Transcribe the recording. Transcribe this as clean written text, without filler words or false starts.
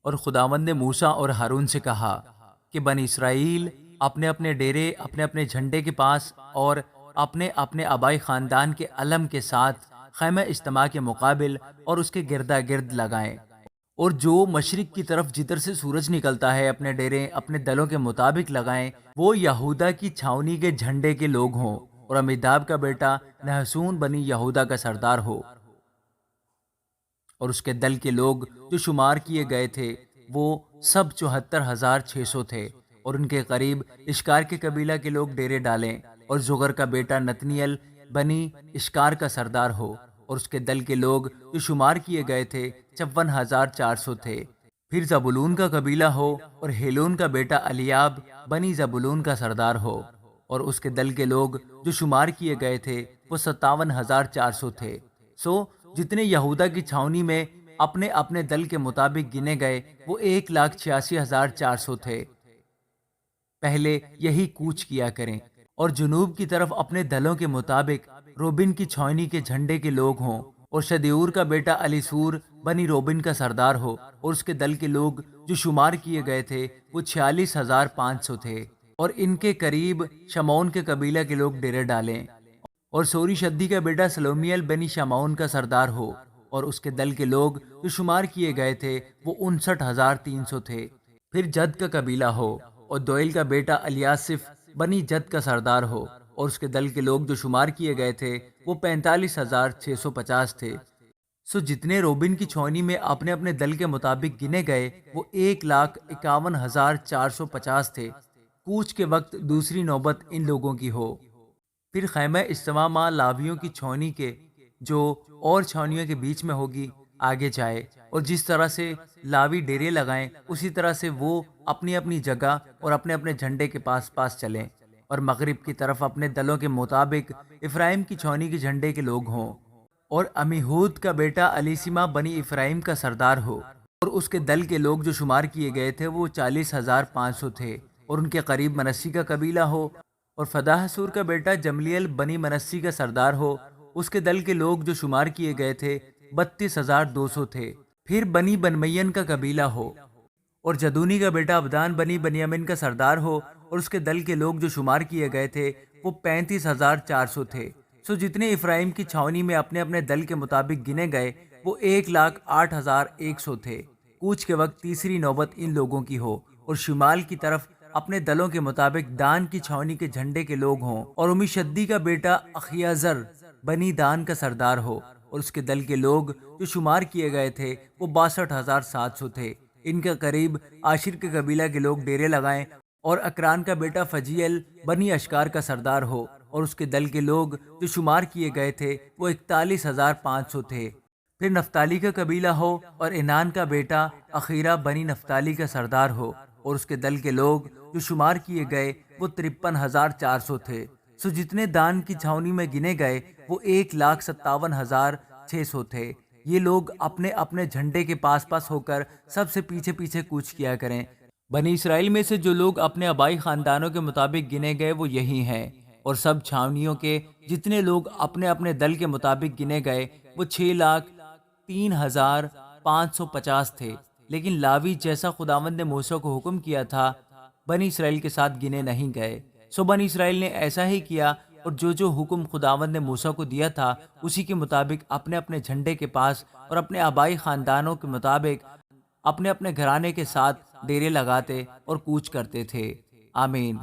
اور خداوند نے موسیٰ اور ہارون سے کہا کہ بنی اسرائیل اپنے اپنے ڈیرے اپنے اپنے جھنڈے کے پاس اور اپنے اپنے آبائی خاندان کے علم کے ساتھ خیمہ اجتماع کے مقابل اور اس کے گردا گرد لگائیں، اور جو مشرق کی طرف جدھر سے سورج نکلتا ہے اپنے ڈیرے اپنے دلوں کے مطابق لگائیں، وہ یہودا کی چھاونی کے جھنڈے کے لوگ ہوں، اور امیداب کا بیٹا نحسون بنی یہودا کا سردار ہو، اور اس کے دل کے لوگ جو شمار کیے گئے تھے وہ سب 74,600 تھے، اور ان کے قریب اشکار کے قبیلہ کے لوگ ڈیرے ڈالیں، اور زغر کا بیٹا نتنیل بنی اشکار کا سردار ہو، اور اس کے دل کے لوگ جو شمار کیے گئے تھے 54,400 تھے۔ پھر زبولون کا قبیلہ ہو، اور ہیلون کا بیٹا الیاب بنی زبولون کا سردار ہو، اور اس کے دل کے لوگ جو شمار کیے گئے تھے وہ 57,400 تھے۔ سو جتنے یہودا کی چھاونی میں اپنے اپنے دل کے مطابق گنے گئے وہ 1,86,400 تھے۔ پہلے یہی کوچ کیا کریں، اور جنوب کی طرف اپنے دلوں کے مطابق روبن کی چھاونی کے جھنڈے کے لوگ ہوں، اور شدیور کا بیٹا علیسور بنی روبن کا سردار ہو، اور اس کے دل کے لوگ جو شمار کیے گئے تھے وہ 46,500 تھے، اور ان کے قریب شمعون کے قبیلہ کے لوگ ڈیرے ڈالیں، اور سوری شدی کا بیٹا سلومیل بنی شمعون کا سردار ہو، اور اس کے دل کے لوگ جو شمار کیے گئے تھے وہ 59,300 تھے۔ پھر جد کا قبیلہ ہو، اور دوئل کا بیٹا الیاسف بنی جد کا سردار ہو، اور اس کے دل کے لوگ جو شمار کیے گئے تھے وہ 45,650 تھے۔ سو جتنے روبن کی چھاونی میں اپنے اپنے دل کے مطابق گنے گئے وہ 1,51,450 تھے۔ کوچ کے وقت دوسری نوبت ان لوگوں کی ہو۔ پھر خیمہ اجتماع ماں لاویوں کی چھاونی کے جو اور چھاونیوں کے بیچ میں ہوگی آگے جائے، اور جس طرح سے لاوی ڈیرے لگائیں اسی طرح سے وہ اپنی اپنی جگہ اور اپنے اپنے جھنڈے کے پاس پاس چلیں، اور مغرب کی طرف اپنے دلوں کے مطابق افرایم کی چھاونی کے جھنڈے کے لوگ ہوں، اور امیہود کا بیٹا الیسیما بنی افرایم کا سردار ہو، اور اس کے دل کے لوگ جو شمار کیے گئے تھے وہ 40,500 تھے، اور ان کے قریب منسی کا قبیلہ ہو، اور فداح سور کا بیٹا جملیل بنی منسی کا سردار ہو، اس کے دل کے لوگ جو شمار کیے گئے تھے 32,200 تھے۔ پھر بنی بنمین کا قبیلہ ہو، اور جدونی کا بیٹا ابدان بنی بنیامین کا سردار ہو، اور اس کے دل کے لوگ جو شمار کیے گئے تھے وہ 35,400 تھے۔ سو جتنے افرایم کی چھاونی میں اپنے اپنے دل کے مطابق گنے گئے وہ 1,08,100 تھے۔ کوچ کے وقت تیسری نوبت ان لوگوں کی ہو، اور شمال کی طرف اپنے دلوں کے مطابق دان کی چھاونی کے جھنڈے کے لوگ ہوں، اور امی شدی کا بیٹا اخیازر بنی دان کا سردار ہو، اور اس کے دل کے لوگ جو شمار کیے گئے تھے وہ 62,700 تھے۔ ان کے قریب عاشر کے قبیلہ کے لوگ ڈیرے لگائیں، اور اکران کا بیٹا فجیل بنی اشکار کا سردار ہو، اور اس کے دل کے لوگ جو شمار کیے گئے تھے وہ 41,500 تھے۔ پھر نفتالی کا قبیلہ ہو، اور انان کا بیٹا اخیرہ بنی نفتالی کا سردار ہو، اور اس کے دل کے لوگ جو شمار کیے گئے وہ 53,400 تھے۔ سو جتنے دان کی چھاونی میں گنے گئے وہ 1,57,600 تھے۔ یہ لوگ اپنے اپنے جھنڈے کے پاس پاس ہو کر سب سے پیچھے پیچھے کوچ کیا کریں۔ بنی اسرائیل میں سے جو لوگ اپنے آبائی خاندانوں کے مطابق گنے گئے وہ یہی ہیں، اور سب چھاونیوں کے جتنے لوگ اپنے اپنے دل کے مطابق گنے گئے وہ 6,03,550 تھے۔ لیکن لاوی جیسا خداوند نے موسیٰ کو حکم کیا تھا بنی اسرائیل کے ساتھ گنے نہیں گئے۔ سو بنی اسرائیل نے ایسا ہی کیا، اور جو حکم خداوند نے موسیٰ کو دیا تھا اسی کے مطابق اپنے اپنے جھنڈے کے پاس اور اپنے آبائی خاندانوں کے مطابق اپنے اپنے گھرانے کے ساتھ ڈیرے لگاتے اور کوچ کرتے تھے۔ آمین۔